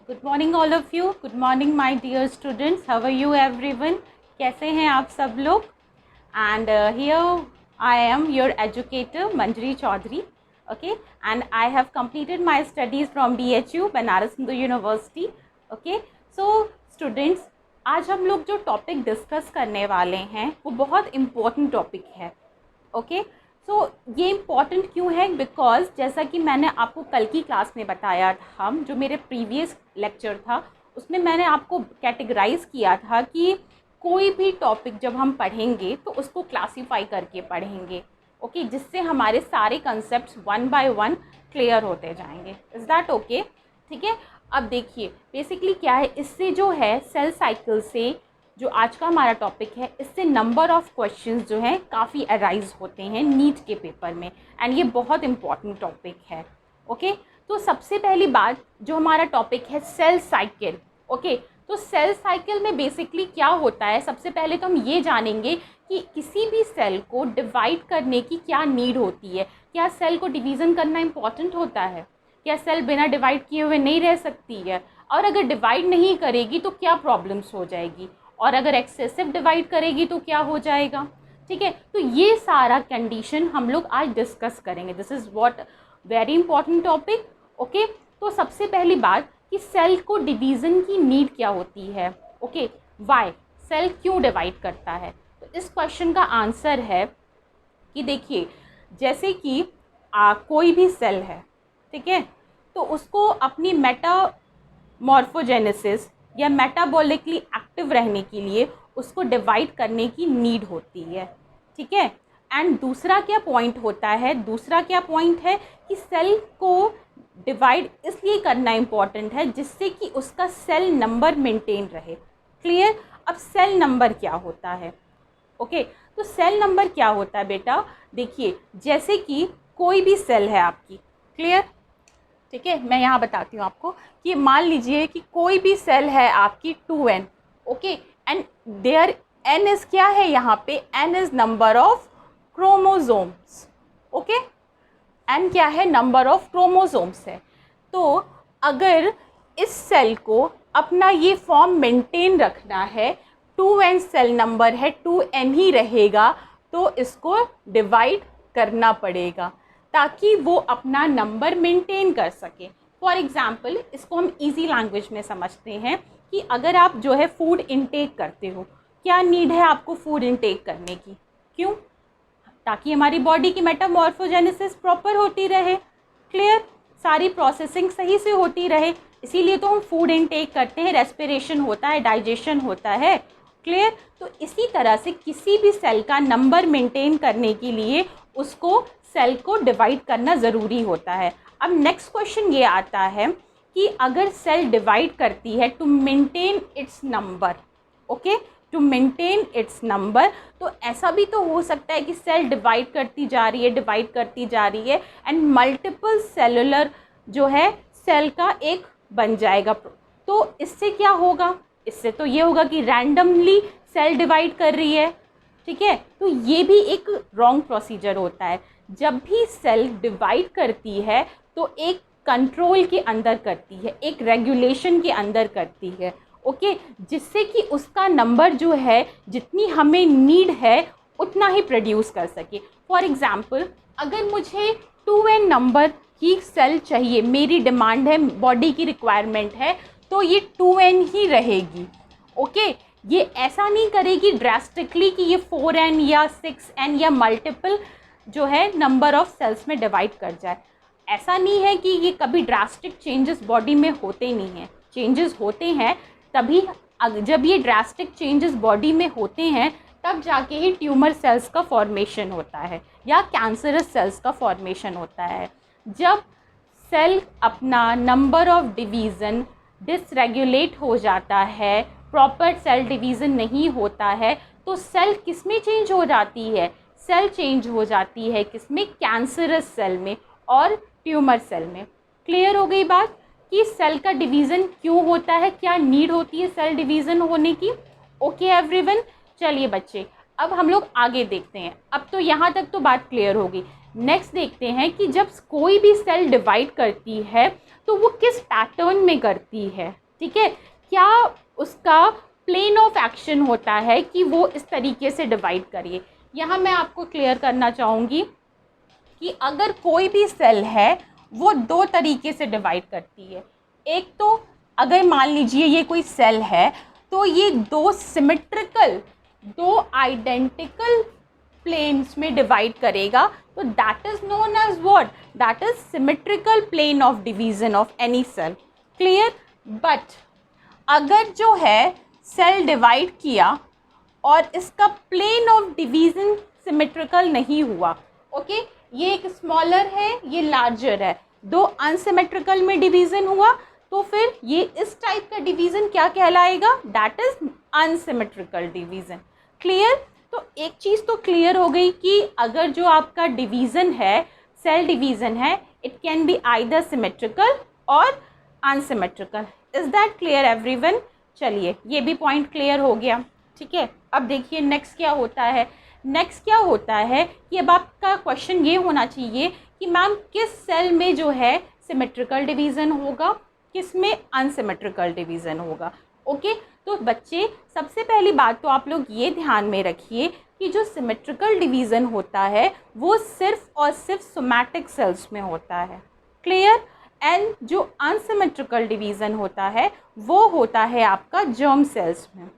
Good morning all of you. Good morning my dear students. How are you everyone? कैसे हैं आप सब लोग? And here I am your educator Manjari Chaudhary. Okay, and I have completed my studies from BHU Banaras Hindu University. Okay, so students, आज हम लोग जो topic discuss करने वाले हैं वो बहुत इम्पोर्टेंट टॉपिक है. ओके, सो ये इम्पॉर्टेंट क्यों है? बिकॉज जैसा कि मैंने आपको कल की क्लास में बताया था, जो मेरे प्रीवियस लेक्चर था उसमें मैंने आपको कैटेगराइज किया था कि कोई भी टॉपिक जब हम पढ़ेंगे तो उसको क्लासीफाई करके पढ़ेंगे. ओके, जिससे हमारे सारे concepts one by one clear होते जाएंगे. Is that okay? ठीक है. अब देखिए बेसिकली क्या है, इससे जो है सेल साइकिल से जो आज का हमारा टॉपिक है, इससे नंबर ऑफ़ क्वेश्चंस जो हैं काफ़ी अराइज होते हैं नीट के पेपर में. एंड ये बहुत इंपॉर्टेंट टॉपिक है. ओके, तो सबसे पहली बात जो हमारा टॉपिक है सेल साइकिल. ओके, तो सेल साइकिल में बेसिकली क्या होता है, सबसे पहले तो हम ये जानेंगे कि किसी भी सेल को डिवाइड करने की क्या नीड होती है. क्या सेल को डिवीज़न करना इम्पॉर्टेंट होता है? क्या सेल बिना डिवाइड किए हुए नहीं रह सकती है? और अगर डिवाइड नहीं करेगी तो क्या प्रॉब्लम्स हो जाएगी? और अगर एक्सेसिव डिवाइड करेगी तो क्या हो जाएगा? ठीक है, तो ये सारा कंडीशन हम लोग आज डिस्कस करेंगे. This is what very important topic. Okay, तो सबसे पहली बात कि सेल को डिवीज़न की नीड क्या होती है. ओके, वाई सेल क्यों डिवाइड करता है? तो इस क्वेश्चन का आंसर है कि देखिए जैसे कि कोई भी सेल है, ठीक है, तो उसको अपनी मेटामॉर्फोजेनेसिस या मेटाबॉलिकली एक्टिव रहने के लिए उसको डिवाइड करने की नीड होती है. ठीक है. एंड दूसरा क्या पॉइंट होता है, दूसरा क्या पॉइंट है कि सेल को डिवाइड इसलिए करना इम्पॉर्टेंट है जिससे कि उसका सेल नंबर मेंटेन रहे. क्लियर? अब सेल नंबर क्या होता है? ओके, तो सेल नंबर क्या होता है बेटा? देखिए जैसे कि कोई भी सेल है आपकी, क्लियर, ठीक है, मैं यहाँ बताती हूँ आपको कि मान लीजिए कि कोई भी सेल है आपकी 2n. Okay, and there n is क्या है यहाँ पे? n is number of chromosomes. Okay, n क्या है? नंबर ऑफ क्रोमोसोम्स है. तो अगर इस सेल को अपना ये फॉर्म मेंटेन रखना है, 2n सेल नंबर है, 2n ही रहेगा, तो इसको डिवाइड करना पड़ेगा ताकि वो अपना नंबर मेंटेन कर सके. फॉर एग्ज़ाम्पल इसको हम इजी लैंग्वेज में समझते हैं कि अगर आप जो है फूड इनटेक करते हो, क्या नीड है आपको फूड इनटेक करने की? क्यों? ताकि हमारी बॉडी की मेटामॉर्फोजेनेसिस प्रॉपर होती रहे. क्लियर? सारी प्रोसेसिंग सही से होती रहे, इसीलिए तो हम फूड इनटेक करते हैं. रेस्पिरेशन होता है, डाइजेशन होता है. क्लियर? तो इसी तरह से किसी भी सेल का नंबर मेंटेन करने के लिए उसको सेल को डिवाइड करना ज़रूरी होता है. अब नेक्स्ट क्वेश्चन ये आता है कि अगर सेल डिवाइड करती है to maintain its number, okay, to maintain its number, तो ऐसा भी तो हो सकता है कि सेल डिवाइड करती जा रही है, डिवाइड करती जा रही है एंड मल्टीपल सेलुलर जो है सेल का एक बन जाएगा. तो इससे क्या होगा? इससे तो ये होगा कि रैंडमली सेल डिवाइड कर रही है. ठीक है, तो ये भी एक रॉन्ग प्रोसीजर होता है. जब भी सेल डिवाइड करती है तो एक कंट्रोल के अंदर करती है, एक रेगुलेशन के अंदर करती है. ओके, जिससे कि उसका नंबर जो है जितनी हमें नीड है उतना ही प्रोड्यूस कर सके. फॉर एग्ज़ाम्पल अगर मुझे 2n नंबर की सेल चाहिए, मेरी डिमांड है, बॉडी की रिक्वायरमेंट है, तो ये 2n ही रहेगी. ओके, ये ऐसा नहीं करेगी ड्रास्टिकली कि ये 4n या 6n या मल्टीपल जो है नंबर ऑफ सेल्स में डिवाइड कर जाए. ऐसा नहीं है कि ये कभी ड्रास्टिक चेंजेस बॉडी में होते नहीं हैं. चेंजेस होते हैं तभी, जब ये ड्रास्टिक चेंजेस बॉडी में होते हैं तब जाके ही ट्यूमर सेल्स का फॉर्मेशन होता है या कैंसरस सेल्स का फॉर्मेशन होता है. जब सेल अपना नंबर ऑफ डिवीज़न डिसरेगुलेट हो जाता है, प्रॉपर सेल डिवीज़न नहीं होता है, तो सेल किस में चेंज हो जाती है? सेल चेंज हो जाती है किसमें? कैंसरस सेल में और ट्यूमर सेल में. क्लियर हो गई बात कि सेल का डिवीज़न क्यों होता है, क्या नीड होती है सेल डिवीज़न होने की. ओके एवरीवन, चलिए बच्चे अब हम लोग आगे देखते हैं. अब तो यहाँ तक तो बात क्लियर होगी. नेक्स्ट देखते हैं कि जब कोई भी सेल डिवाइड करती है तो वो किस पैटर्न में करती है, ठीक है। क्या उसका प्लेन ऑफ एक्शन होता है कि वो इस तरीके से डिवाइड करिए। यहाँ मैं आपको क्लियर करना चाहूँगी कि अगर कोई भी सेल है वो दो तरीके से डिवाइड करती है। एक तो अगर मान लीजिए ये कोई सेल है तो ये दो सिमेट्रिकल, दो आइडेंटिकल प्लेन्स में डिवाइड करेगा, तो that is known as what, that is symmetrical plane of division of any cell. Clear. But अगर जो है सेल डिवाइड किया और इसका प्लेन ऑफ डिवीजन सिमेट्रिकल नहीं हुआ, ओके, ये एक स्मॉलर है, ये लार्जर है, दो अनसिमेट्रिकल में डिवीजन हुआ, तो फिर ये इस टाइप का डिवीजन क्या कहलाएगा, that is unsymmetrical division. Clear. तो एक चीज़ तो क्लियर हो गई कि अगर जो आपका डिवीज़न है, सेल डिवीज़न है, it can be either symmetrical और unsymmetrical. Is that clear everyone? चलिए ये भी पॉइंट क्लियर हो गया, ठीक है। अब देखिए नेक्स्ट क्या होता है। नेक्स्ट क्या होता है कि अब आपका क्वेश्चन ये होना चाहिए कि मैम किस सेल में जो है सिमेट्रिकल डिवीज़न होगा, किस में अनसिमेट्रिकल डिवीज़न होगा। ओके, तो बच्चे सबसे पहली बात तो आप लोग ये ध्यान में रखिए कि जो सिमेट्रिकल डिवीज़न होता है वो सिर्फ और सिर्फ सोमैटिक सेल्स में होता है। क्लियर। एंड जो अनसिमेट्रिकल डिवीज़न होता है वो होता है आपका जर्म सेल्स में।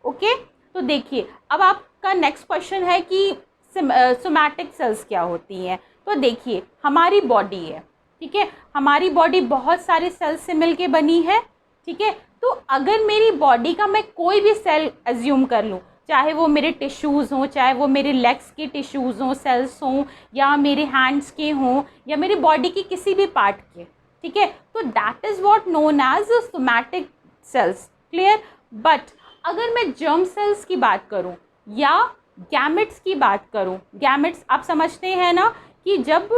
ओके, तो देखिए अब आपका नेक्स्ट क्वेश्चन है कि सोमैटिक सेल्स क्या होती हैं। तो देखिए हमारी बॉडी है, ठीक है, हमारी बॉडी बहुत सारे सेल्स से मिलके बनी है, ठीक है। तो अगर मेरी बॉडी का मैं कोई भी सेल एज्यूम कर लूँ, चाहे वो मेरे टिश्यूज़ हों, चाहे वो मेरे लेग्स के टिश्यूज़ हों, सेल्स हों, या मेरे हैंड्स के हों, या मेरी बॉडी की किसी भी पार्ट के, ठीक है, तो that is what known as somatic cells. Clear. But अगर मैं जर्म सेल्स की बात करूं या गैमेट्स की बात करूं, गैमेट्स आप समझते हैं ना कि जब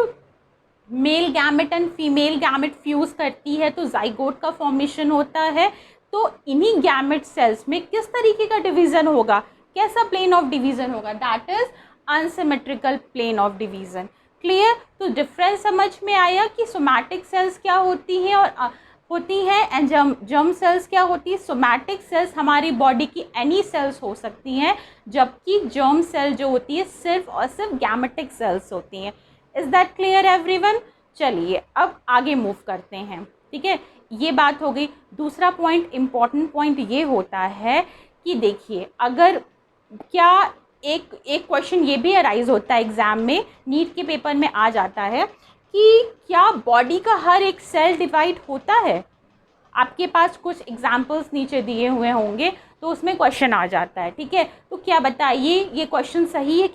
male gamete and female gamete fuse करती है तो जाइगोट का फॉर्मेशन होता है। तो इन्हीं गैमेट सेल्स में किस तरीके का डिवीज़न होगा, कैसा प्लेन ऑफ डिवीज़न होगा, that is unsymmetrical plane of division. Clear. तो डिफरेंस समझ में आया कि सोमैटिक सेल्स क्या होती हैं और होती हैं एंड जर्म सेल्स क्या होती है। सोमैटिक सेल्स हमारी बॉडी की एनी सेल्स हो सकती हैं, जबकि जर्म सेल जो होती है सिर्फ और सिर्फ गैमेटिक सेल्स होती हैं। Is that clear everyone? चलिए अब आगे मूव करते हैं, ठीक है। ये बात हो गई। दूसरा पॉइंट, इम्पॉर्टेंट पॉइंट ये होता है कि देखिए अगर क्या एक क्वेश्चन ये भी अराइज होता है एग्ज़ाम में, नीट के पेपर में आ जाता है कि क्या बॉडी का हर एक सेल डिवाइड होता है। आपके पास कुछ एग्जाम्पल्स नीचे दिए हुए होंगे तो उसमें क्वेश्चन आ जाता है, ठीक है। तो क्या बताइए ये क्वेश्चन सही है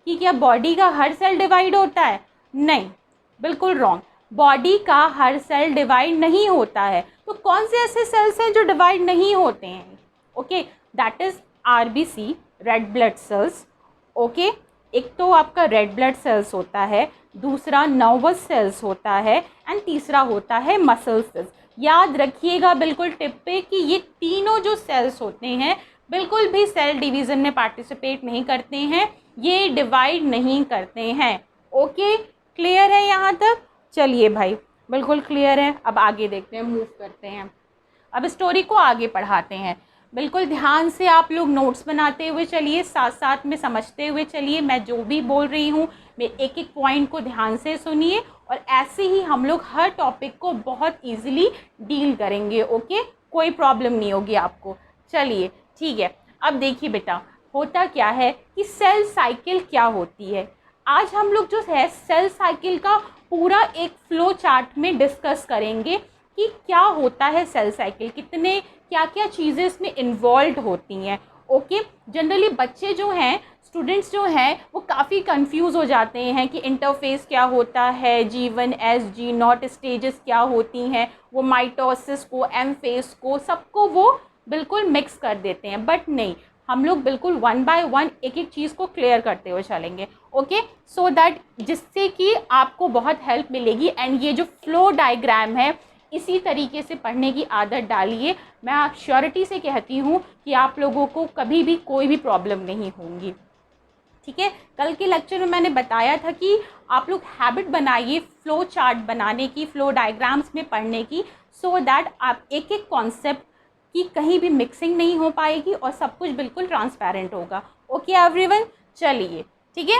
कि क्या बॉडी का हर सेल डिवाइड होता है? नहीं, बिल्कुल रॉन्ग। बॉडी का हर सेल डिवाइड नहीं होता है। तो कौन से ऐसे सेल्स हैं जो डिवाइड नहीं होते हैं? Okay, that is RBC, red blood cells. Okay, एक तो आपका रेड ब्लड सेल्स होता है, दूसरा नर्वस सेल्स होता है, एंड तीसरा होता है मसल सेल्स। याद रखिएगा बिल्कुल टिप पे कि ये तीनों जो सेल्स होते हैं बिल्कुल भी सेल डिवीज़न में पार्टिसिपेट नहीं करते हैं, ये डिवाइड नहीं करते हैं। ओके, क्लियर है यहाँ तक? चलिए भाई बिल्कुल क्लियर है। अब आगे देखते हैं, मूव करते हैं, अब स्टोरी को आगे पढ़ाते हैं। बिल्कुल ध्यान से आप लोग नोट्स बनाते हुए चलिए, साथ साथ में समझते हुए चलिए। मैं जो भी बोल रही हूँ मैं एक एक पॉइंट को ध्यान से सुनिए, और ऐसे ही हम लोग हर टॉपिक को बहुत इजीली डील करेंगे। ओके, कोई प्रॉब्लम नहीं होगी आपको। चलिए ठीक है। अब देखिए बेटा, होता क्या है कि सेल साइकिल क्या होती है। आज हम लोग जो है सेल साइकिल का पूरा एक फ्लो चार्ट में डिस्कस करेंगे कि क्या होता है सेल साइकिल, कितने क्या क्या चीज़ें इसमें इन्वॉल्व होती हैं। ओके, जनरली बच्चे जो हैं, स्टूडेंट्स जो हैं, वो काफ़ी कंफ्यूज हो जाते हैं कि इंटरफेस क्या होता है, G1 S G0 स्टेजेस क्या होती हैं, वो माइटोसिस को, एम फेस को, सबको वो बिल्कुल मिक्स कर देते हैं। बट नहीं, हम लोग बिल्कुल वन बाय वन एक एक चीज़ को क्लियर करते हुए चलेंगे। ओके, सो दैट जिससे कि आपको बहुत हेल्प मिलेगी। एंड ये जो फ्लो डायग्राम है इसी तरीके से पढ़ने की आदत डालिए। मैं आप श्योरिटी से कहती हूँ कि आप लोगों को कभी भी कोई भी प्रॉब्लम नहीं होंगी। ठीक है। कल के लेक्चर में मैंने बताया था कि आप लोग हैबिट बनाइए फ्लो चार्ट बनाने की, फ्लो डायग्राम्स में पढ़ने की, सो दैट आप एक एक कॉन्सेप्ट की कहीं भी मिक्सिंग नहीं हो पाएगी और सब कुछ बिल्कुल ट्रांसपेरेंट होगा। ओके एवरीवन, चलिए ठीक है।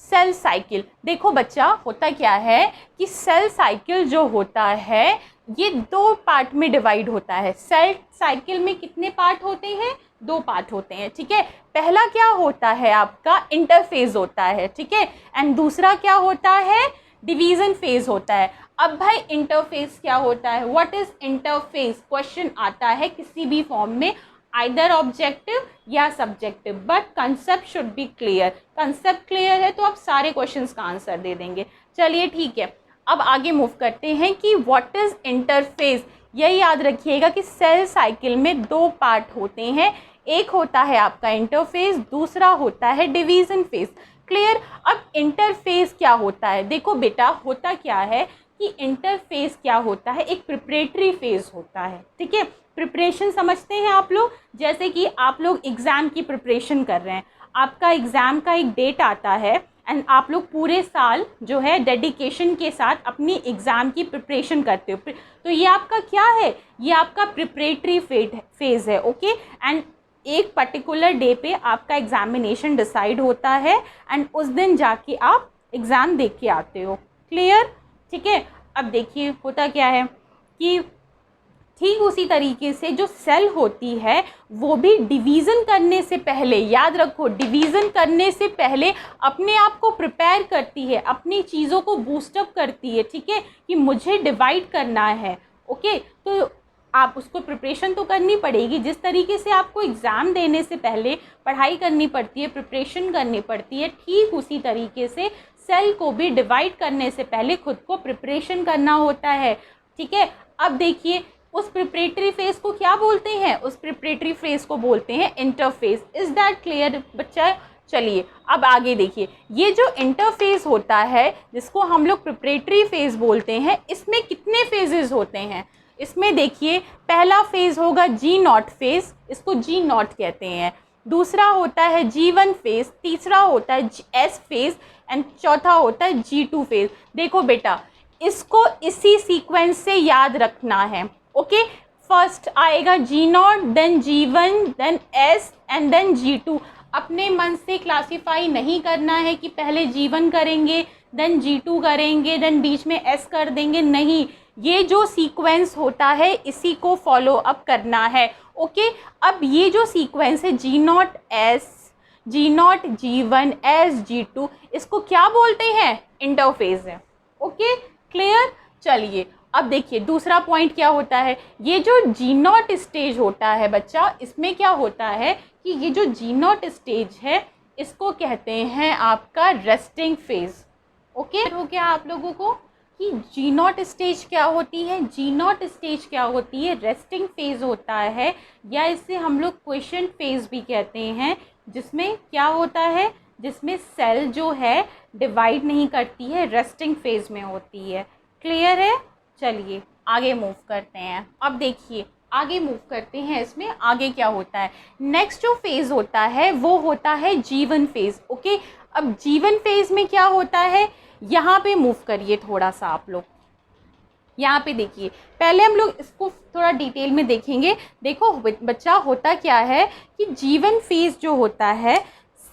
सेल साइकिल, देखो बच्चा होता क्या है कि सेल साइकिल जो होता है ये 2 पार्ट में डिवाइड होता है। सेल साइकिल में कितने पार्ट होते हैं? 2 पार्ट होते हैं, ठीक है। पहला क्या होता है आपका? इंटरफेज होता है, ठीक है, एंड दूसरा क्या होता है? डिवीजन फेज होता है। अब भाई इंटरफेस क्या होता है? What is interface? क्वेश्चन आता है किसी भी फॉर्म में, आइदर ऑब्जेक्टिव या subjective, but concept should be clear. Concept clear है तो आप सारे क्वेश्चंस का आंसर दे देंगे। चलिए ठीक है, अब आगे मूव करते हैं कि व्हाट इज इंटरफेस। यही याद रखिएगा कि सेल साइकिल में 2 पार्ट होते हैं, एक होता है आपका इंटरफेस, दूसरा होता है डिवीजन फेज। क्लियर? अब इंटरफेस क्या होता है? देखो बेटा होता क्या है कि इंटरफेस क्या होता है, एक प्रिपरेटरी फेज होता है, ठीक है। प्रिपरेशन समझते हैं आप लोग, जैसे कि आप लोग एग्ज़ाम की प्रिपरेशन कर रहे हैं, आपका एग्ज़ाम का एक डेट आता है एंड आप लोग पूरे साल जो है डेडिकेशन के साथ अपनी एग्ज़ाम की प्रिपरेशन करते हो, तो ये आपका क्या है? ये आपका प्रिपरेटरी फेज है, ओके। एंड एक पर्टिकुलर डे पे आपका एग्जामिनेशन डिसाइड होता है एंड उस दिन जाके आप एग्ज़ाम दे के आते हो। क्लियर? ठीक है। अब देखिए होता क्या है कि ठीक उसी तरीके से जो सेल होती है वो भी डिवीज़न करने से पहले, याद रखो, डिवीज़न करने से पहले अपने आप को प्रिपेयर करती है, अपनी चीज़ों को बूस्टअप करती है, ठीक है, कि मुझे डिवाइड करना है। ओके, तो आप उसको प्रिपरेशन तो करनी पड़ेगी। जिस तरीके से आपको एग्ज़ाम देने से पहले पढ़ाई करनी पड़ती है, प्रिपरेशन करनी पड़ती है, ठीक उसी तरीके से सेल को भी डिवाइड करने से पहले खुद को प्रिपरेशन करना होता है, ठीक है। अब देखिए उस प्रिपरेटरी फेज को क्या बोलते हैं? उस प्रिपरेटरी फेज को बोलते हैं इंटरफेस। इज दैट क्लियर बच्चा? चलिए अब आगे देखिए, ये जो इंटरफेस होता है जिसको हम लोग प्रिपरेटरी फेज बोलते हैं, इसमें कितने फेजेस होते हैं? इसमें देखिए पहला फेज होगा G0 फेज, इसको G0 कहते हैं। दूसरा होता है G1 फेज, तीसरा होता है S फेज एंड चौथा होता है G2 फेज। देखो बेटा इसको इसी सीक्वेंस से याद रखना है, ओके। फर्स्ट आएगा G0, then G1, then S and then G2। अपने मन से क्लासीफाई नहीं करना है कि पहले G1 करेंगे देन G2 करेंगे देन बीच में S कर देंगे, नहीं, ये जो सीक्वेंस होता है इसी को फॉलो अप करना है, ओके। अब ये जो सीक्वेंस है G0 S, G0 G1 S G2, इसको क्या बोलते हैं? इंटरफेज है, ओके। क्लियर? चलिए अब देखिए दूसरा पॉइंट क्या होता है। ये जो G0 स्टेज होता है बच्चा, इसमें क्या होता है कि ये जो G0 स्टेज है इसको कहते हैं आपका रेस्टिंग फेज, ओके। हो गया आप लोगों को कि G0 स्टेज क्या होती है? G0 स्टेज क्या होती है? रेस्टिंग फेज होता है, या इसे हम लोग क्वेश्चन फेज भी कहते हैं, जिसमें क्या होता है, जिसमें सेल जो है डिवाइड नहीं करती है, रेस्टिंग फेज में होती है। क्लियर है? चलिए आगे मूव करते हैं। अब देखिए आगे मूव करते हैं, इसमें आगे क्या होता है। नेक्स्ट जो फेज़ होता है वो होता है G1 फेज़, ओके। अब G1 फेज़ में क्या होता है, यहाँ पे मूव करिए थोड़ा सा आप लोग, यहाँ पे देखिए। पहले हम लोग इसको थोड़ा डिटेल में देखेंगे। देखो बच्चा होता क्या है कि G1 फेज़ जो होता है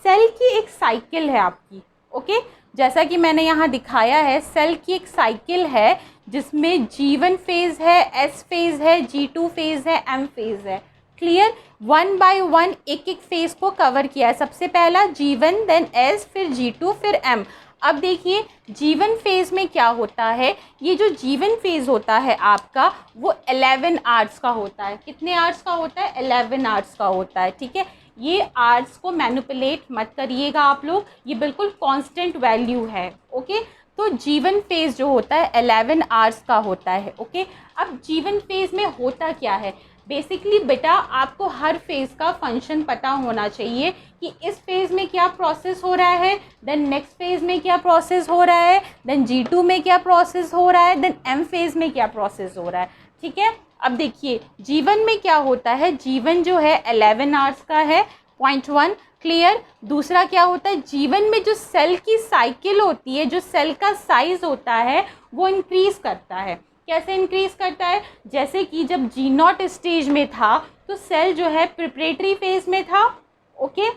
सेल की एक साइकिल है आपकी, ओके। जैसा कि मैंने यहाँ दिखाया है, सेल की एक साइकिल है जिसमें G1 फेज़ है, S फेज़ है, G2 फेज़ है, M फेज़ है। क्लियर? 1 बाय 1 एक एक फेज़ को कवर किया है। सबसे पहला G1, देन S, फिर G2, फिर M। अब देखिए G1 फेज़ में क्या होता है, ये जो G1 फेज़ होता है आपका वो 11 आवर्स का होता है। कितने आवर्स का होता है? 11 आवर्स का होता है, ठीक है। ये आवर्स को मैनिपुलेट मत करिएगा आप लोग, ये बिल्कुल कांस्टेंट वैल्यू है, ओके। तो G1 फेज़ जो होता है 11 आवर्स का होता है, ओके। अब G1 फेज़ में होता क्या है, बेसिकली बेटा आपको हर फेज़ का फंक्शन पता होना चाहिए कि इस फेज़ में क्या प्रोसेस हो रहा है, देन नेक्स्ट फेज़ में क्या प्रोसेस हो रहा है, देन G2 में क्या प्रोसेस हो रहा है, देन M फेज़ में क्या प्रोसेस हो रहा है, ठीक है। अब देखिए G1 में क्या होता है, G1 जो है 11 आवर्स का है, पॉइंट 1। क्लियर। दूसरा क्या होता है, जीवन में जो सेल की साइकिल होती है, जो सेल का साइज होता है वो इंक्रीज़ करता है। कैसे इंक्रीज़ करता है, जैसे कि जब G0 स्टेज में था तो सेल जो है प्रिपरेटरी फेज में था। ओके,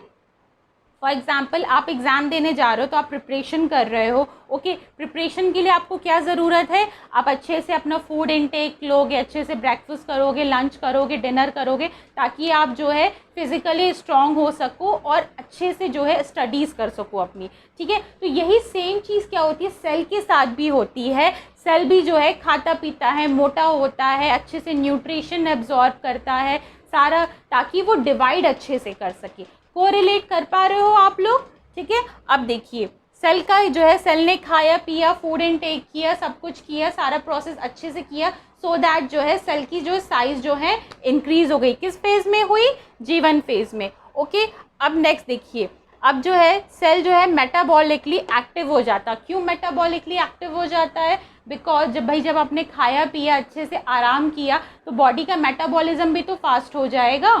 फॉर एग्ज़ाम्पल आप एग्ज़ाम देने जा रहे हो तो आप प्रिपरेशन कर रहे हो। ओके, प्रिपरेशन के लिए आपको क्या ज़रूरत है, आप अच्छे से अपना फूड इनटेक लोगे, अच्छे से ब्रेकफास्ट करोगे, लंच करोगे, डिनर करोगे, ताकि आप जो है फिज़िकली स्ट्रांग हो सको और अच्छे से जो है स्टडीज़ कर सको अपनी। ठीक है, तो यही सेम चीज़ क्या होती है, सेल के साथ भी होती है। सेल भी जो है खाता पीता है, मोटा होता है, अच्छे से न्यूट्रिशन एब्जॉर्ब करता है सारा, ताकि वो डिवाइड अच्छे से कर सके। कोरिलेट कर पा रहे हो आप लोग? ठीक है, अब देखिए सेल का जो है, सेल ने खाया पिया, फूड इनटेक किया, सब कुछ किया, सारा प्रोसेस अच्छे से किया, सो दैट जो है सेल की जो साइज जो है इंक्रीज हो गई। किस फेज में हुई, G1 फेज में। ओके, अब नेक्स्ट देखिए, अब जो है सेल जो है मेटाबॉलिकली एक्टिव हो जाता। क्यों मेटाबॉलिकली एक्टिव हो जाता है, बिकॉज जब आपने खाया पिया, अच्छे से आराम किया, तो बॉडी का मेटाबॉलिज्म भी तो फास्ट हो जाएगा।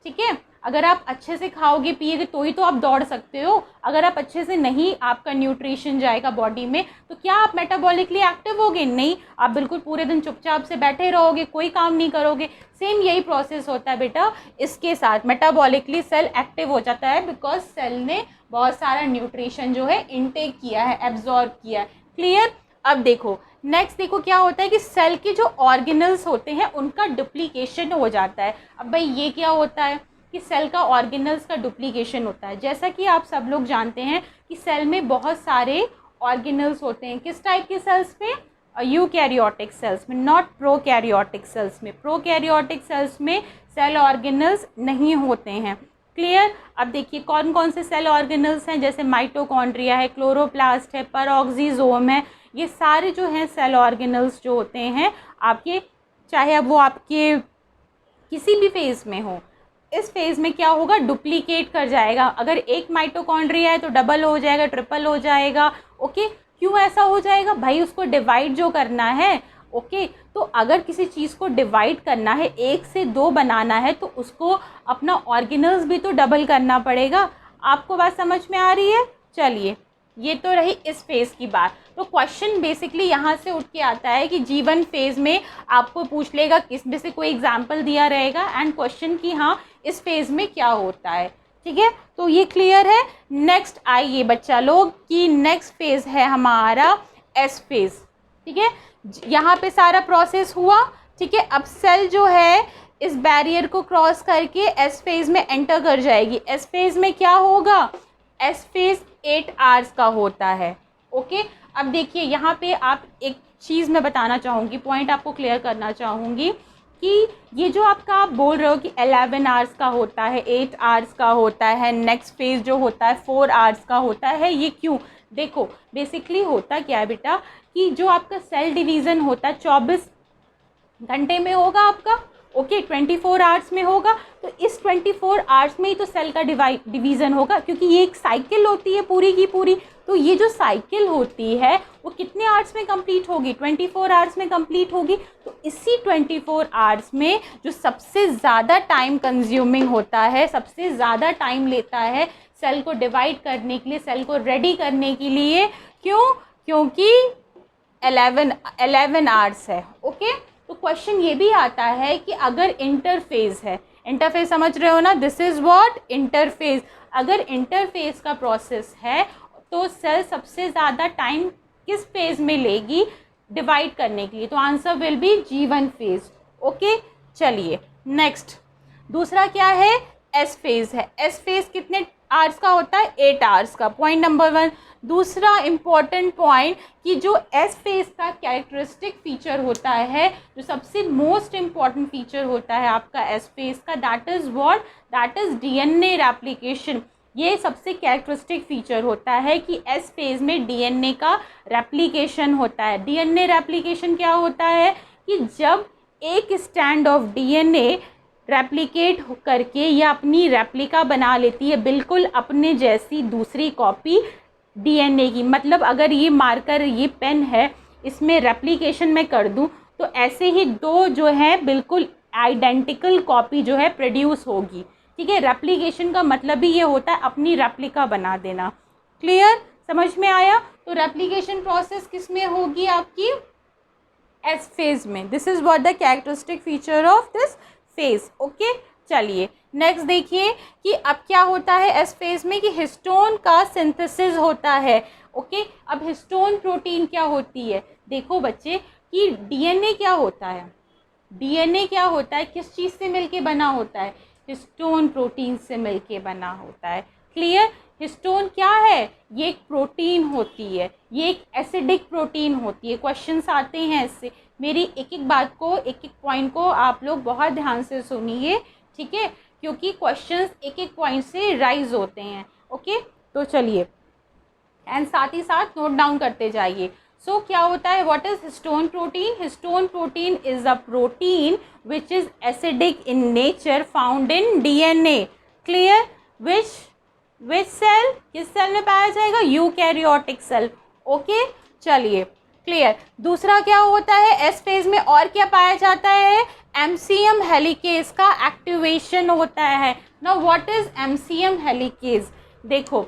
ठीक है, अगर आप अच्छे से खाओगे पिएगे तो ही तो आप दौड़ सकते हो। अगर आप अच्छे से नहीं, आपका न्यूट्रिशन जाएगा बॉडी में, तो क्या आप मेटाबॉलिकली एक्टिव होगे, नहीं, आप बिल्कुल पूरे दिन चुपचाप से बैठे रहोगे, कोई काम नहीं करोगे। सेम यही प्रोसेस होता है बेटा इसके साथ, मेटाबॉलिकली सेल एक्टिव हो जाता है बिकॉज सेल ने बहुत सारा न्यूट्रिशन जो है इनटेक किया है, एब्जॉर्ब किया है। क्लियर। अब देखो नेक्स्ट, देखो क्या होता है कि सेल के जो ऑर्गेनल्स होते हैं उनका डुप्लीकेशन हो जाता है। अब भाई ये क्या होता है कि सेल का ऑर्गेनल्स का डुप्लीकेशन होता है। जैसा कि आप सब लोग जानते हैं कि सेल में बहुत सारे ऑर्गेनल्स होते हैं। किस टाइप के सेल्स में, यूकैरियोटिक सेल्स में, नॉट प्रोकैरियोटिक सेल्स में। प्रोकैरियोटिक सेल्स में सेल ऑर्गेनल्स नहीं होते हैं। क्लियर। अब देखिए कौन कौन से सेल ऑर्गेनल्स हैं, जैसे माइटोकॉन्ड्रिया है, क्लोरोप्लास्ट है, पेरोक्सीसोम है, ये सारे जो हैं सेल ऑर्गेनल्स जो होते हैं आपके, चाहे अब वो आपके किसी भी फेज़ में हो, इस फेज़ में क्या होगा, डुप्लीकेट कर जाएगा। अगर एक माइटोकॉन्ड्रिया है तो डबल हो जाएगा, ट्रिपल हो जाएगा। ओके, क्यों ऐसा हो जाएगा भाई, उसको डिवाइड जो करना है। ओके, तो अगर किसी चीज़ को डिवाइड करना है, 1 से 2 बनाना है, तो उसको अपना ऑर्गेनल्स भी तो डबल करना पड़ेगा। आपको बात समझ में आ रही है? चलिए, ये तो रही इस फेज़ की बात। तो क्वेश्चन बेसिकली यहाँ से उठ के आता है कि G1 फेज़ में आपको पूछ लेगा, किसमें से कोई एग्जाम्पल दिया रहेगा एंड क्वेश्चन कि हाँ इस फेज़ में क्या होता है। ठीक है, तो ये क्लियर है। नेक्स्ट आइए बच्चा लोग कि नेक्स्ट फेज़ है हमारा S फेज़। ठीक है, यहाँ पे सारा प्रोसेस हुआ। ठीक है, अब सेल जो है इस बैरियर को क्रॉस करके S फेज़ में एंटर कर जाएगी। S फेज़ में क्या होगा, S फेज़ 8 आवर्स का होता है। ओके, अब देखिए यहाँ पे आप एक चीज़ मैं बताना चाहूँगी, पॉइंट आपको क्लियर करना चाहूँगी कि ये जो आपका आप बोल रहे हो कि 11 आवर्स का होता है, 8 आवर्स का होता है, नेक्स्ट फेज़ जो होता है 4 आवर्स का होता है, ये क्यों? देखो बेसिकली होता क्या है बेटा कि जो आपका सेल डिवीज़न होता है 24 घंटे में होगा आपका। ओके, 24 आवर्स में होगा। तो इस 24 आवर्स में ही तो सेल का डिवीज़न होगा, क्योंकि ये एक साइकिल होती है पूरी की पूरी। तो ये जो साइकिल होती है वो कितने आवर्स में कंप्लीट होगी, 24 आवर्स में कंप्लीट होगी। तो इसी 24 आवर्स में जो सबसे ज़्यादा टाइम कंज्यूमिंग होता है, सबसे ज़्यादा टाइम लेता है सेल को डिवाइड करने के लिए, सेल को रेडी करने के लिए, क्यों? क्योंकि 11 आवर्स है। ओके, तो क्वेश्चन ये भी आता है कि अगर इंटरफेज है, इंटरफेज समझ रहे हो ना, दिस इज व्हाट इंटरफेज। अगर इंटरफेज का प्रोसेस है तो सेल सबसे ज़्यादा टाइम किस फेज में लेगी डिवाइड करने के लिए, तो answer will be G1 phase. Okay, चलिए नेक्स्ट दूसरा क्या है, S फेज है। S फेज कितने आवर्स का होता है, 8 आवर्स का। Point number 1। दूसरा इम्पॉर्टेंट पॉइंट कि जो S फेज का कैरेक्टरिस्टिक फीचर होता है, जो सबसे मोस्ट इम्पॉर्टेंट फीचर होता है आपका S फेज का, that is what, that is DNA replication. ये सबसे कैरेक्टरिस्टिक फीचर होता है कि S फेज में DNA का रेप्लिकेशन होता है। DNA रेप्लिकेशन क्या होता है कि जब एक स्टैंड ऑफ DNA रेप्लिकेट करके या अपनी रेप्लिका बना लेती है, बिल्कुल अपने जैसी दूसरी कॉपी DNA की। मतलब अगर ये मार्कर, ये पेन है, इसमें रेप्लिकेशन मैं कर दूं तो ऐसे ही 2 जो है बिल्कुल आइडेंटिकल कॉपी जो है प्रोड्यूस होगी। ठीक है। रेप्लिकेशन का मतलब ही ये होता है अपनी रेप्लिका बना देना। क्लियर, समझ में आया? तो रेप्लिकेशन प्रोसेस किस में होगी आपकी? एस फेज में। This is what the characteristic feature of this phase. Okay, चलिए नेक्स्ट देखिए कि अब क्या होता है एस फेज में, कि हिस्टोन का सिंथेसिस होता है। ओके, अब हिस्टोन प्रोटीन क्या होती है? देखो बच्चे कि डीएनए क्या होता है, डीएनए क्या होता है, किस चीज़ से मिलके बना होता है? हिस्टोन प्रोटीन से मिलके बना होता है। क्लियर? हिस्टोन क्या है? ये एक प्रोटीन होती है, ये एक एसिडिक प्रोटीन होती है। क्वेश्चंस आते हैं इससे। मेरी एक एक बात को, एक एक पॉइंट को आप लोग बहुत ध्यान से सुनिए, ठीक है, क्योंकि क्वेश्चंस एक एक पॉइंट से राइज होते हैं। ओके, तो चलिए एंड साथ ही साथ नोट डाउन करते जाइए। सो क्या होता है, what is histone protein? Histone protein is a protein which is acidic in nature, found in DNA. Clear? Which cell, किस सेल में पाया जाएगा? Eukaryotic cell. ओके, चलिए क्लियर। दूसरा क्या होता है एस फेज में, और क्या पाया जाता है? एमसीएम हेलिकेज का एक्टिवेशन होता है। Now what is MCM helicase? देखो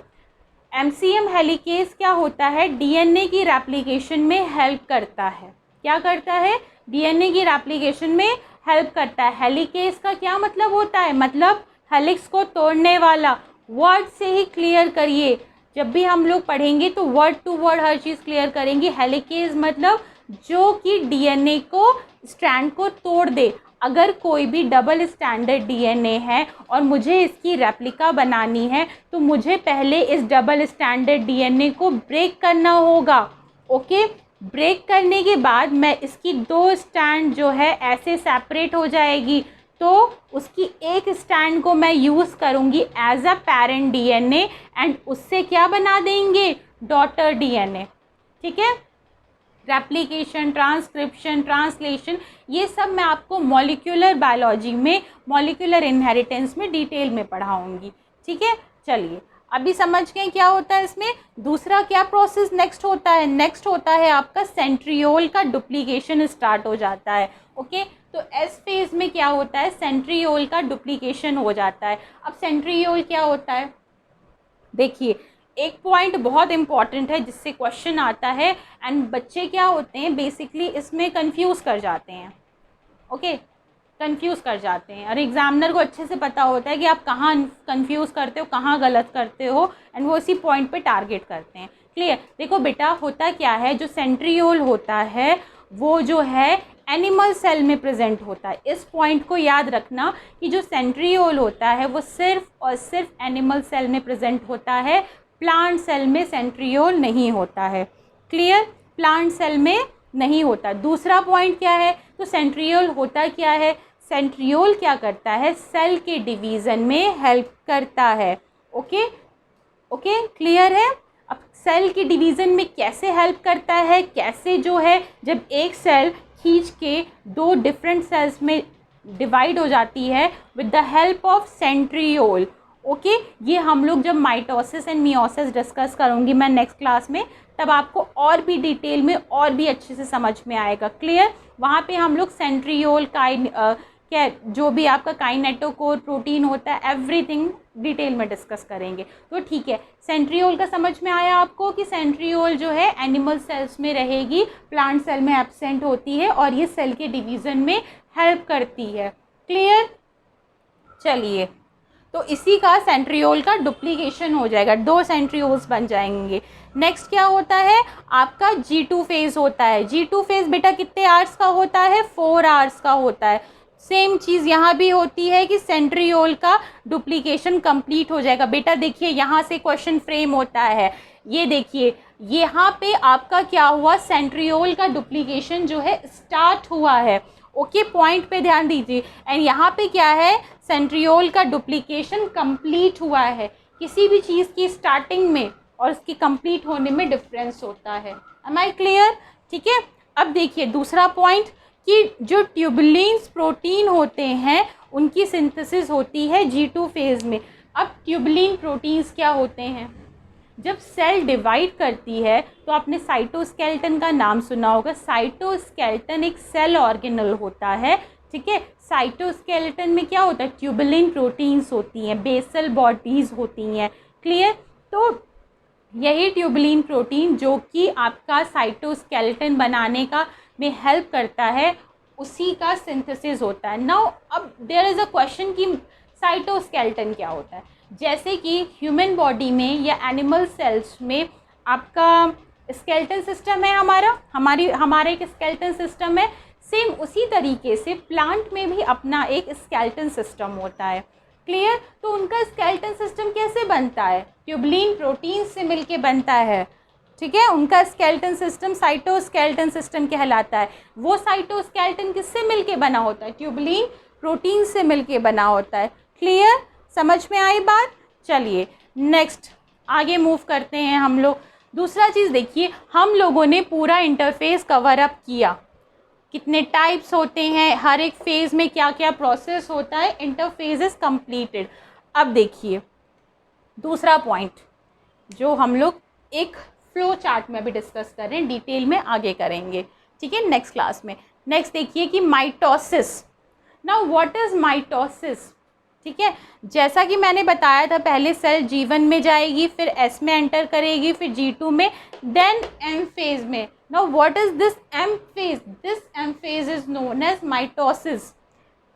एमसीएम हेलिकेज क्या होता है? डीएनए की रेप्लिकेशन में हेल्प करता है। क्या करता है? डीएनए की रेप्लिकेशन में हेल्प करता है। हेलिकेज का क्या मतलब होता है? मतलब हेलिक्स को तोड़ने वाला। वर्ड से ही क्लियर करिए, जब भी हम लोग पढ़ेंगे तो वर्ड टू वर्ड हर चीज़ क्लियर करेंगे। हेलिकेज मतलब जो कि डीएनए को, स्ट्रैंड को तोड़ दे। अगर कोई भी डबल स्टैंडर्ड डीएनए है और मुझे इसकी रेप्लिका बनानी है तो मुझे पहले इस डबल स्टैंडर्ड डीएनए को ब्रेक करना होगा। ओके, ब्रेक करने के बाद मैं इसकी दो स्टैंड जो है ऐसे सेपरेट हो जाएगी, तो उसकी एक स्टैंड को मैं यूज़ करूँगी as a parent DNA and उससे क्या बना देंगे? Daughter DNA. ठीक है, रेप्लिकेशन, ट्रांसक्रिप्शन, ट्रांसलेशन, ये सब मैं आपको मॉलिक्यूलर बायोलॉजी में, मॉलिक्यूलर इनहेरिटेंस में डिटेल में पढ़ाऊंगी। ठीक है, चलिए अभी समझ गए क्या होता है इसमें। दूसरा क्या प्रोसेस नेक्स्ट होता है? नेक्स्ट होता है आपका सेंट्रियोल का डुप्लीकेशन स्टार्ट हो जाता है। ओके, तो एस फेज में क्या होता है? सेंट्रियोल का डुप्लीकेशन हो जाता है। अब सेंट्रियोल क्या होता है? देखिए एक पॉइंट बहुत इंपॉर्टेंट है जिससे क्वेश्चन आता है एंड बच्चे क्या होते हैं बेसिकली इसमें कंफ्यूज कर जाते हैं। ओके, कंफ्यूज कर जाते हैं और एग्जामिनर को अच्छे से पता होता है कि आप कहाँ कंफ्यूज करते हो, कहाँ गलत करते हो एंड वो इसी पॉइंट पे टारगेट करते हैं। क्लियर? देखो बेटा होता क्या है, जो सेंट्रियोल होता है वो जो है एनिमल सेल में प्रेजेंट होता है। इस पॉइंट को याद रखना कि जो सेंट्रियोल होता है वो सिर्फ और सिर्फ एनिमल सेल में प्रेजेंट होता है, प्लांट सेल में सेंट्रियोल नहीं होता है। क्लियर? प्लांट सेल में नहीं होता। दूसरा पॉइंट क्या है? तो सेंट्रियोल होता क्या है? सेंट्रियोल क्या करता है? सेल के डिवीज़न में हेल्प करता है। ओके ओके, क्लियर है? अब सेल के डिवीज़न में कैसे हेल्प करता है, कैसे जो है जब एक सेल खींच के दो डिफरेंट सेल्स में डिवाइड हो जाती है with the help of centriole. Okay, ये हम लोग जब माइटोसिस एंड मियोसिस डिस्कस करूँगी मैं नेक्स्ट क्लास में, तब आपको और भी डिटेल में और भी अच्छे से समझ में आएगा। क्लियर? वहाँ पे हम लोग सेंट्रियोल क्या जो भी आपका काइनेटोकोर प्रोटीन होता है एवरीथिंग डिटेल में डिस्कस करेंगे। तो ठीक है, सेंट्रियोल का समझ में आया आपको कि सेंट्रियोल जो है एनिमल सेल्स में रहेगी, प्लांट सेल में एब्सेंट होती है और ये सेल के डिवीज़न में हेल्प करती है। क्लियर? चलिए, तो इसी का सेंट्रियोल का डुप्लीकेशन हो जाएगा, दो सेंट्रियोल्स बन जाएंगे। नेक्स्ट क्या होता है? आपका G2 फेज़ होता है। G2 फेज़ बेटा कितने आवर्स का होता है? 4 आवर्स का होता है। सेम चीज़ यहाँ भी होती है कि सेंट्रियोल का डुप्लीकेशन कंप्लीट हो जाएगा। बेटा देखिए यहाँ से क्वेश्चन फ्रेम होता है, ये देखिए यहाँ पे आपका क्या हुआ? सेंट्रियोल का डुप्लीकेशन जो है स्टार्ट हुआ है। ओके, पॉइंट पे ध्यान दीजिए। एंड यहाँ पे क्या है? सेंट्रियोल का डुप्लीकेशन कंप्लीट हुआ है। किसी भी चीज़ की स्टार्टिंग में और उसकी कंप्लीट होने में डिफरेंस होता है। Am I clear? ठीक है, अब देखिए दूसरा पॉइंट कि जो ट्यूबुलिन्स प्रोटीन होते हैं उनकी सिंथेसिस होती है G2 फेज़ में। अब ट्यूबुलिन प्रोटीन्स क्या होते हैं? जब सेल डिवाइड करती है तो आपने साइटोस्केलेटन का नाम सुना होगा। साइटोस्केलेटन एक सेल ऑर्गेनल होता है, ठीक है। साइटोस्केलेटन में क्या होता है, ट्यूबुलिन प्रोटीन्स होती हैं, बेसल बॉडीज़ होती हैं, क्लियर। तो यही ट्यूबुलिन प्रोटीन जो कि आपका साइटोस्केलेटन बनाने का में हेल्प करता है, उसी का सिंथेसिस होता है। नाउ अब देयर इज़ अ क्वेश्चन कि साइटोस्केलेटन क्या होता है। जैसे कि ह्यूमन बॉडी में या एनिमल सेल्स में आपका स्केलेटन सिस्टम है, हमारा एक स्केलेटन सिस्टम है, सेम उसी तरीके से प्लांट में भी अपना एक स्केलेटन सिस्टम होता है, क्लियर। तो उनका स्केलेटन सिस्टम कैसे बनता है, ट्यूबुलिन प्रोटीन से मिलके बनता है, ठीक है। उनका स्केलेटन सिस्टम साइटोस्केलेटन सिस्टम कहलाता है। वो साइटोस्केलेटन किससे मिलके बना होता है, ट्यूबुलिन प्रोटीन से मिलके बना होता है, क्लियर, समझ में आई बात। चलिए नेक्स्ट आगे मूव करते हैं हम लोग। दूसरा चीज़ देखिए, हम लोगों ने पूरा इंटरफेस कवर अप किया, कितने टाइप्स होते हैं, हर एक फेज़ में क्या क्या प्रोसेस होता है, इंटरफेस इज कंप्लीटेड। अब देखिए दूसरा पॉइंट जो हम लोग एक फ्लो चार्ट में भी डिस्कस कर रहे हैं, डिटेल में आगे करेंगे, ठीक है, नेक्स्ट क्लास में। नेक्स्ट देखिए कि mitosis. Now what is mitosis, ठीक है। जैसा कि मैंने बताया था, पहले सेल G1 में जाएगी, फिर S में एंटर करेगी, फिर G2 में, देन M फेज में। Now what is this M phase, this M phase is known as mitosis,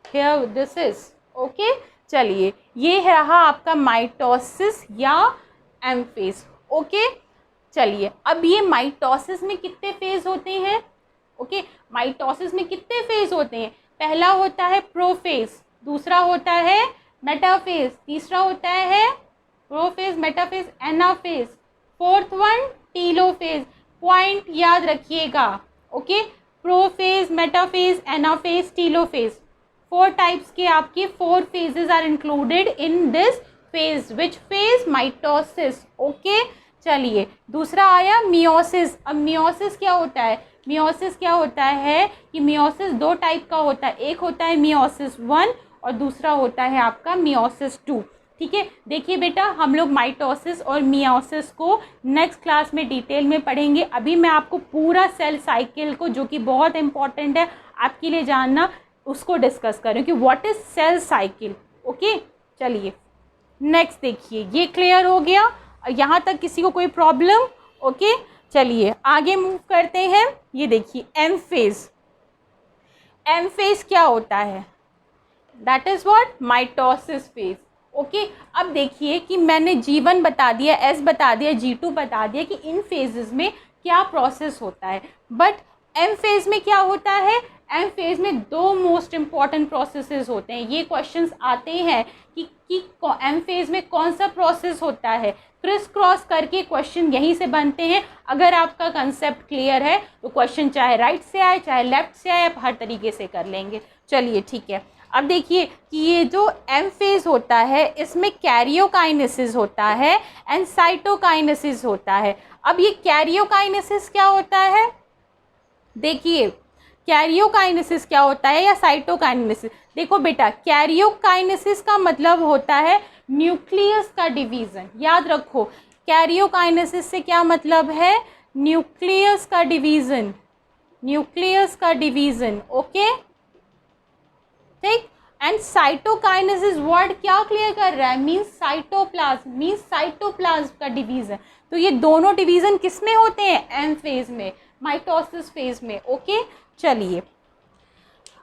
here this is, okay. चलिए ये रहा आपका माइटोसिस या M फेज, ओके। चलिए अब ये माइटोसिस में कितने फेज होते हैं, ओके। माइटोसिस में कितने फेज होते हैं, पहला होता है प्रोफेज, दूसरा होता है मेटाफेज, तीसरा होता है prophase, metaphase, anaphase, fourth one telophase. Point याद रखिएगा, okay. Prophase, metaphase, anaphase, telophase, 4 types के आपके 4 phases are included in this phase, which phase, mitosis, okay. चलिए दूसरा आया मियोसिस। अब मियोसिस क्या होता है, मियोसिस क्या होता है कि मियोसिस 2 टाइप का होता है, एक होता है मियोसिस 1 और दूसरा होता है आपका मियोसिस 2, ठीक है। देखिए बेटा, हम लोग माइटोसिस और मियोसिस को नेक्स्ट क्लास में डिटेल में पढ़ेंगे। अभी मैं आपको पूरा सेल साइकिल को, जो कि बहुत इंपॉर्टेंट है आपके लिए जानना, उसको डिस्कस करें कि what is cell cycle, okay. चलिए नेक्स्ट देखिए, ये क्लियर हो गया, यहाँ तक किसी को कोई प्रॉब्लम, ओके। चलिए आगे मूव करते हैं। ये देखिए एम फेज, एम फेज क्या होता है, that is what, mitosis phase, okay. अब देखिए कि मैंने G1 बता दिया, S बता दिया, G2 बता दिया कि इन फेजेस में क्या प्रोसेस होता है, बट M फेज में क्या होता है, M फेज में 2 मोस्ट इम्पॉर्टेंट प्रोसेसेस होते हैं। ये क्वेश्चंस आते हैं कि M फेज में कौन सा प्रोसेस होता है, क्रिस क्रॉस करके क्वेश्चन यहीं से बनते हैं। अगर आपका कंसेप्ट क्लियर है तो क्वेश्चन चाहे राइट से आए चाहे लेफ्ट से आए, आप हर तरीके से कर लेंगे। चलिए ठीक है, अब देखिए कि ये जो एम फेज होता है, इसमें कैरियोकाइनेसिस होता है एंड साइटोकाइनेसिस होता है। अब ये कैरियोकाइनेसिस क्या होता है, देखिए कैरियोकाइनेसिस क्या होता है या साइटोकाइनेसिस। देखो बेटा, कैरियोकाइनेसिस का मतलब होता है न्यूक्लियस का डिवीज़न, याद रखो। कैरियोकाइनेसिस से क्या मतलब है, न्यूक्लियस का डिवीज़न, न्यूक्लियस का डिवीज़न, ओके, ठीक। एंड साइटोकाइनेसिस वर्ड क्या क्लियर कर रहा है, मीन्स साइटोप्लाज्म, मीन्स साइटोप्लाज्म का डिवीज़न। तो ये दोनों डिवीज़न किस में होते हैं, एम फेज में, माइटोसिस फेज में, ओके। चलिए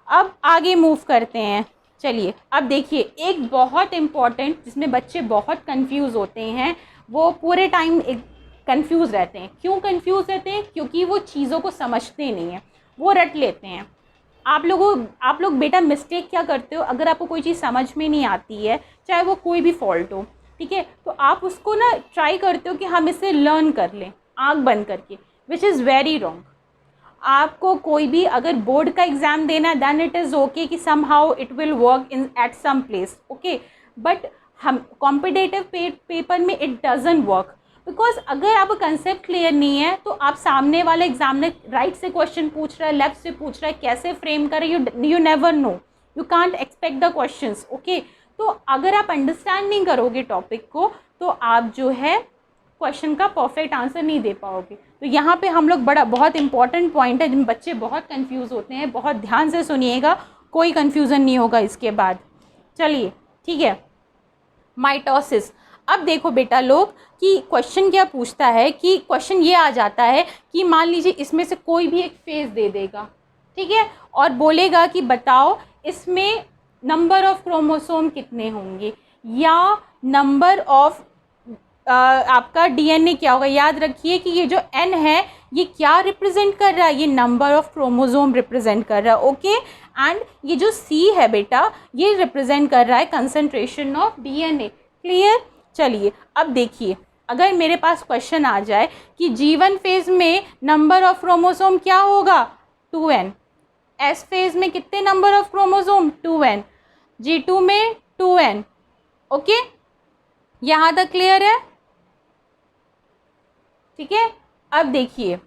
अब आगे मूव करते हैं। चलिए अब देखिए एक बहुत इम्पॉर्टेंट, जिसमें बच्चे बहुत कंफ्यूज होते हैं, वो पूरे टाइम कंफ्यूज रहते हैं। क्यों कंफ्यूज रहते हैं, क्योंकि वो चीज़ों को समझते नहीं हैं, वो रट लेते हैं। आप लोग बेटा मिस्टेक क्या करते हो, अगर आपको कोई चीज़ समझ में नहीं आती है, चाहे वो कोई भी फॉल्ट हो, ठीक है, तो आप उसको ना ट्राई करते हो कि हम इसे लर्न कर लें आँख बंद करके, विच इज़ वेरी रॉन्ग। आपको कोई भी अगर बोर्ड का एग्ज़ाम देना है, देन इट इज़ ओके कि somehow it will work in at some place, okay, but हम कॉम्पिटिटिव पेपर में इट डजंट वर्क, बिकॉज अगर आपका कंसेप्ट क्लियर नहीं है तो आप सामने वाला एग्जामिनर राइट से क्वेश्चन पूछ रहा है, लेफ्ट से पूछ रहा है, कैसे फ्रेम करें, you never know, you can't expect the questions, okay. तो अगर आप अंडरस्टैंड नहीं करोगे टॉपिक को, तो आप जो है क्वेश्चन का परफेक्ट आंसर नहीं दे पाओगे। तो यहाँ पे हम लोग बहुत इंपॉर्टेंट पॉइंट है जिनमें बच्चे बहुत कंफ्यूज होते हैं, बहुत ध्यान से सुनिएगा, कोई कन्फ्यूज़न नहीं होगा इसके बाद। चलिए ठीक है, माइटोसिस। अब देखो बेटा लोग कि क्वेश्चन क्या पूछता है, कि क्वेश्चन ये आ जाता है कि मान लीजिए इसमें से कोई भी एक फेज़ दे देगा, ठीक है, और बोलेगा कि बताओ इसमें नंबर ऑफ क्रोमोसोम कितने होंगे या नंबर ऑफ आपका डीएनए क्या होगा। याद रखिए कि ये जो एन है ये क्या रिप्रेजेंट कर रहा है, ये नंबर ऑफ क्रोमोसोम रिप्रेजेंट कर रहा है, ओके। एंड ये जो सी है बेटा ये रिप्रेजेंट कर रहा है कंसंट्रेशन ऑफ डीएनए। क्लियर। चलिए अब देखिए, अगर मेरे पास क्वेश्चन आ जाए कि G1 फेज में नंबर ऑफ क्रोमोसोम क्या होगा 2n, S फेज में कितने number of chromosome 2n, G2 में 2n, ओके। यहाँ तक क्लियर है, ठीक है। अब देखिए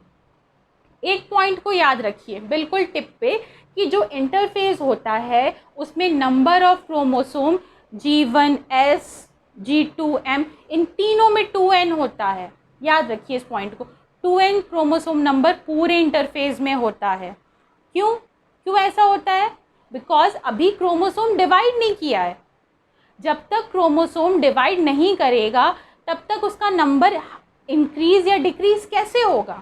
एक पॉइंट को याद रखिए बिल्कुल टिप पे, कि जो इंटरफेज होता है उसमें number of chromosome G1S G2M इन तीनों में 2n होता है। याद रखिए इस पॉइंट को, 2n क्रोमोसोम नंबर पूरे इंटरफेज में होता है। क्यों ऐसा होता है? बिकॉज अभी क्रोमोसोम डिवाइड नहीं किया है। जब तक क्रोमोसोम डिवाइड नहीं करेगा तब तक उसका नंबर इंक्रीज या डिक्रीज कैसे होगा,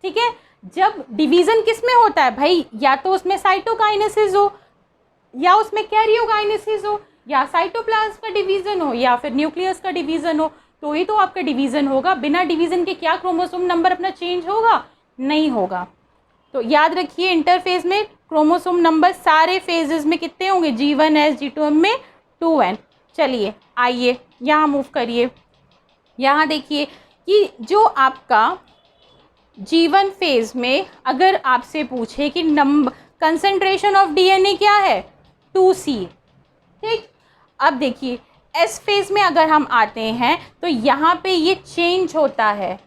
ठीक है। जब डिवीज़न किस में होता है भाई, या तो उसमें साइटोकाइनेसिस हो या उसमें कैरियोकाइनेसिस हो या साइटोप्लाज्म का डिवीज़न हो या फिर न्यूक्लियस का डिवीज़न हो, तो ही तो आपका डिवीज़न होगा। बिना डिवीज़न के क्या क्रोमोसोम नंबर अपना चेंज होगा? नहीं होगा। तो याद रखिए इंटरफेज में क्रोमोसोम नंबर सारे फेजेस में कितने होंगे, G1S G2M में 2n। चलिए आइए यहाँ मूव करिए, यहाँ देखिए कि जो आपका G1 फेज में अगर आपसे पूछे कि कंसंट्रेशन ऑफ डीएनए क्या है 2C, ठीक। अब देखिए S फेज में अगर हम आते हैं तो यहाँ पे ये चेंज होता है।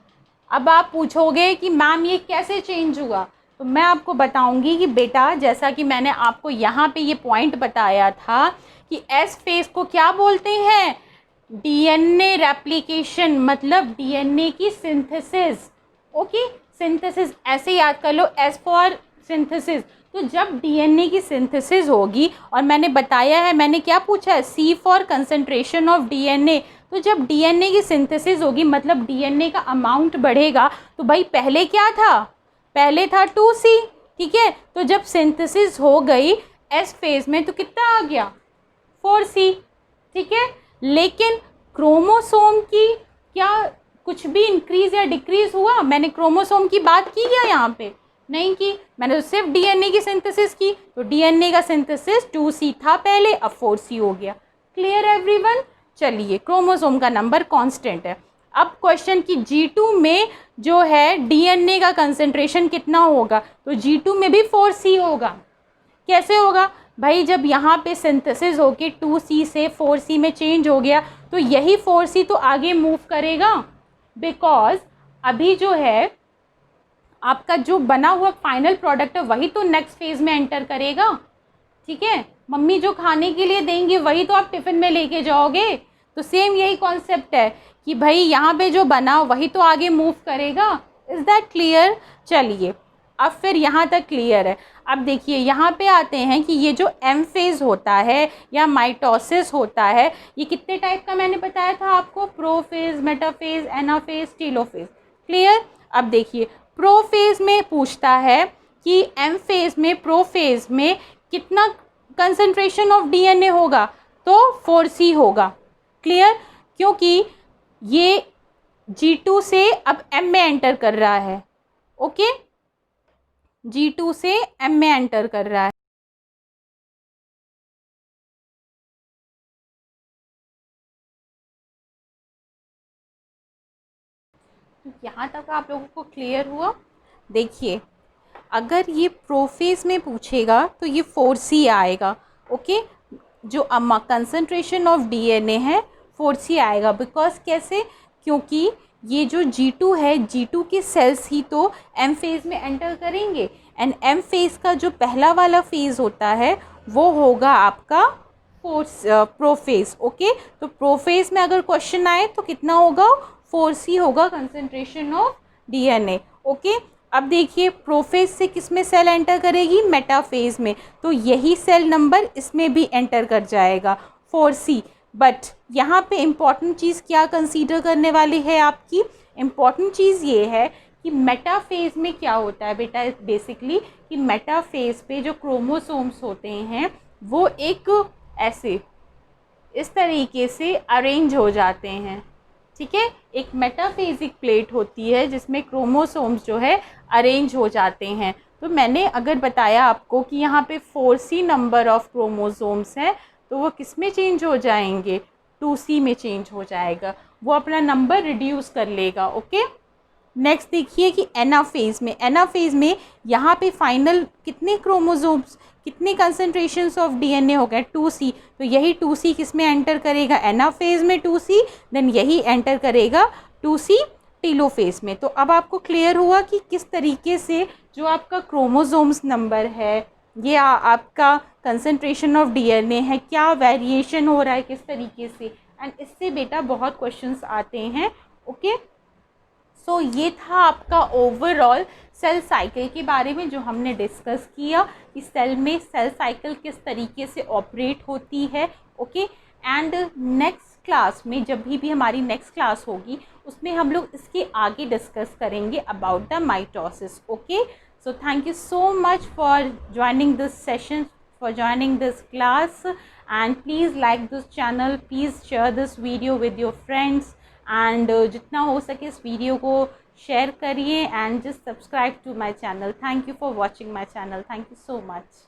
अब आप पूछोगे कि मैम ये कैसे चेंज हुआ, तो मैं आपको बताऊंगी कि बेटा जैसा कि मैंने आपको यहाँ पे ये पॉइंट बताया था कि S फेज को क्या बोलते हैं, डीएनए रेप्लिकेशन, मतलब डीएनए की सिंथेसिस, ओके। सिंथेसिस ऐसे याद कर लो, एस फॉर सिंथेसिस। तो जब डीएनए की सिंथेसिस होगी, और मैंने बताया है, मैंने क्या पूछा है, सी फॉर कंसंट्रेशन ऑफ डीएनए। तो जब डीएनए की सिंथेसिस होगी मतलब डीएनए का अमाउंट बढ़ेगा। तो भाई पहले क्या था, पहले था 2C, ठीक है। तो जब सिंथेसिस हो गई एस फेज में तो कितना आ गया 4C, ठीक है। लेकिन क्रोमोसोम की क्या कुछ भी इंक्रीज या डिक्रीज हुआ? मैंने क्रोमोसोम की बात की क्या यहाँ पे? नहीं की, मैंने तो सिर्फ डीएनए की सिंथेसिस की। तो डीएनए का सिंथेसिस 2C था पहले, अब 4C हो गया। Clear everyone. चलिए क्रोमोसोम का नंबर कांस्टेंट है। अब क्वेश्चन की G2 में जो है डीएनए का कंसंट्रेशन कितना होगा, तो G2 में भी 4C होगा। कैसे होगा भाई, जब यहाँ पे सिंथेसिस होके 2C से 4C में चेंज हो गया तो यही 4C तो आगे मूव करेगा, बिकॉज अभी जो है आपका जो बना हुआ फाइनल प्रोडक्ट है वही तो नेक्स्ट फेज में एंटर करेगा, ठीक है। मम्मी जो खाने के लिए देंगी वही तो आप टिफ़िन में लेके जाओगे। तो सेम यही कॉन्सेप्ट है कि भाई यहाँ पे जो बना वही तो आगे मूव करेगा। Is that clear? चलिए अब फिर यहाँ तक क्लियर है। अब देखिए यहाँ पे आते हैं कि ये जो एम फेज़ होता है या माइटोसिस होता है, ये कितने टाइप का मैंने बताया था आपको, prophase, metaphase, anaphase, telophase. Clear. अब देखिए प्रोफेज में पूछता है कि एम फेज़ में, प्रोफेज में कितना कंसंट्रेशन ऑफ डीएनए होगा, तो 4C होगा। क्लियर। क्योंकि ये G2 से अब M में एंटर कर रहा है, ओके। G2 से M में एंटर कर रहा है। यहाँ तक आप लोगों को क्लियर हुआ? देखिए अगर ये प्रोफेज में पूछेगा तो ये 4C आएगा, ओके। जो कंसंट्रेशन ऑफ डीएनए है 4C आएगा। बिकॉज कैसे? क्योंकि ये जो G2 है, G2 के सेल्स ही तो M फेज़ में एंटर करेंगे, एंड M फेज़ का जो पहला वाला फेज़ होता है वो होगा आपका प्रोफेज, ओके। तो प्रोफेज में अगर क्वेश्चन आए तो कितना होगा, 4C होगा कंसंट्रेशन ऑफ डीएनए, ओके। अब देखिए प्रोफेज से किस में सेल एंटर करेगी, मेटाफेज में, तो यही सेल नंबर इसमें भी एंटर कर जाएगा 4C। बट यहाँ पे इम्पॉर्टेंट चीज़ क्या कंसीडर करने वाली है आपकी, इम्पॉर्टेंट चीज़ ये है कि मेटाफेज में क्या होता है बेटा, बेसिकली कि मेटाफेज पे जो क्रोमोसोम्स होते हैं वो एक ऐसे इस तरीके से अरेंज हो जाते हैं, ठीक है। एक मेटाफेजिक प्लेट होती है जिसमें क्रोमोसोम्स जो है अरेंज हो जाते हैं। तो मैंने अगर बताया आपको कि यहाँ पे 4C नंबर ऑफ क्रोमोसोम्स हैं, तो वो किस में चेंज हो जाएंगे, 2C में चेंज हो जाएगा, वो अपना नंबर रिड्यूस कर लेगा। ओके, नेक्स्ट देखिए कि एनाफेज में यहाँ पे फाइनल कितने क्रोमोसोम्स, कितने कंसंट्रेशंस ऑफ डीएनए हो गए, 2C। तो यही 2C किस में एंटर करेगा, एनाफेज में 2C, देन यही एंटर करेगा 2C टीलोफेज में। तो अब आपको क्लियर हुआ कि किस तरीके से जो आपका क्रोमोसोम्स नंबर है, ये आपका कंसंट्रेशन ऑफ डीएनए है, क्या वेरिएशन हो रहा है किस तरीके से, एंड इससे बेटा बहुत क्वेश्चंस आते हैं। ओके, सो ये था आपका ओवरऑल सेल साइकिल के बारे में जो हमने डिस्कस किया कि सेल में सेल साइकिल किस तरीके से ऑपरेट होती है। ओके, एंड नेक्स्ट क्लास में, जब भी हमारी नेक्स्ट क्लास होगी, उसमें हम लोग इसके आगे डिस्कस करेंगे about the mitosis. Okay, so thank you so much for joining this session, for joining this class, and please like this channel, please share this video with your friends, and जितना हो सके इस video को share करिए, and just subscribe to my channel. Thank you for watching my channel. Thank you so much.